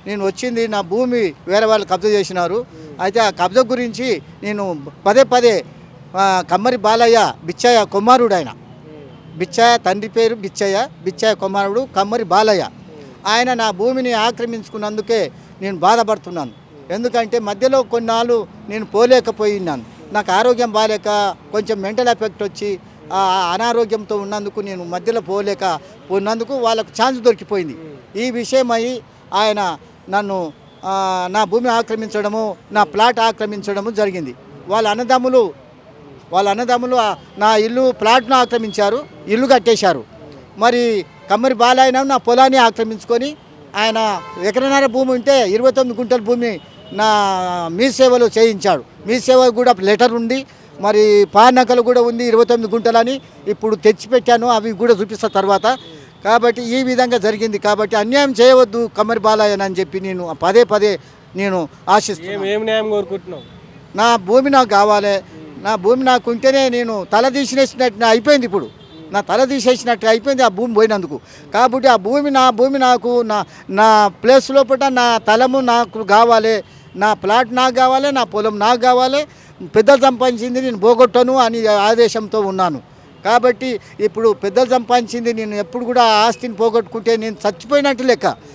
నేను వచ్చింది నా భూమి వేరే వాళ్ళు కబ్జా చేసినారు. అయితే ఆ కబ్జా గురించి నేను పదే పదే కమ్మరి బాలయ్య బిచ్చయ్య కుమారుడు, ఆయన బిచ్చయ్య తండ్రి పేరు బిచ్చయ్య కుమారుడు కమ్మరి బాలయ్య. ఆయన నా భూమిని ఆక్రమించుకున్నందుకే నేను బాధపడుతున్నాను. ఎందుకంటే మధ్యలో కొన్నాళ్ళు నేను పోలేకపోయినాను. నాకు ఆరోగ్యం బాగాలేక కొంచెం మెంటల్ ఎఫెక్ట్ వచ్చి అనారోగ్యంతో ఉన్నందుకు నేను మధ్యలో పోలేకపోయినందుకు వాళ్ళకు ఛాన్స్ దొరికిపోయింది. ఈ విషయమై ఆయన నన్ను నా భూమి ఆక్రమించడము, నా ప్లాట్ ఆక్రమించడము జరిగింది. వాళ్ళ అన్నదమ్ములు నా ఇల్లు ప్లాట్ను ఆక్రమించారు, ఇల్లు కట్టేశారు. మరి కమ్మరి బాలయ్య నా పొలాన్ని ఆక్రమించుకొని ఆయన ఎకరన్నర భూమి ఉంటే 29 గుంటల భూమి నా మీ సేవలో చేయించాడు. మీ సేవ కూడా లెటర్ ఉంది, మరి పానకలు కూడా ఉంది 29 గుంటలని ఇప్పుడు తెచ్చిపెట్టాను, అవి కూడా చూపిస్తా తర్వాత. కాబట్టి ఈ విధంగా జరిగింది. కాబట్టి అన్యాయం చేయవద్దు కమ్మరి బాలయ్య అని చెప్పి నేను పదే పదే నేను ఆశిస్తున్నాను. నా భూమి నాకు కావాలి. నా భూమి నాకు ఉంటేనే నేను తల తీసేసినట్టు అయిపోయింది. ఇప్పుడు నా తల తీసేసినట్టు అయిపోయింది ఆ భూమి పోయినందుకు. కాబట్టి ఆ నా భూమి నాకు నా ప్లేస్ లోపల నా తలము నాకు కావాలి, నా ప్లాట్ నాకు కావాలి, నా పొలం నాకు కావాలి. పెద్దలు సంపాదించింది నేను పోగొట్టను అని ఆదేశంతో ఉన్నాను. కాబట్టి ఇప్పుడు పెద్దలు సంపాదించింది నేను ఎప్పుడు కూడా ఆస్తిని పోగొట్టుకుంటే నేను చచ్చిపోయినట్టు లెక్క.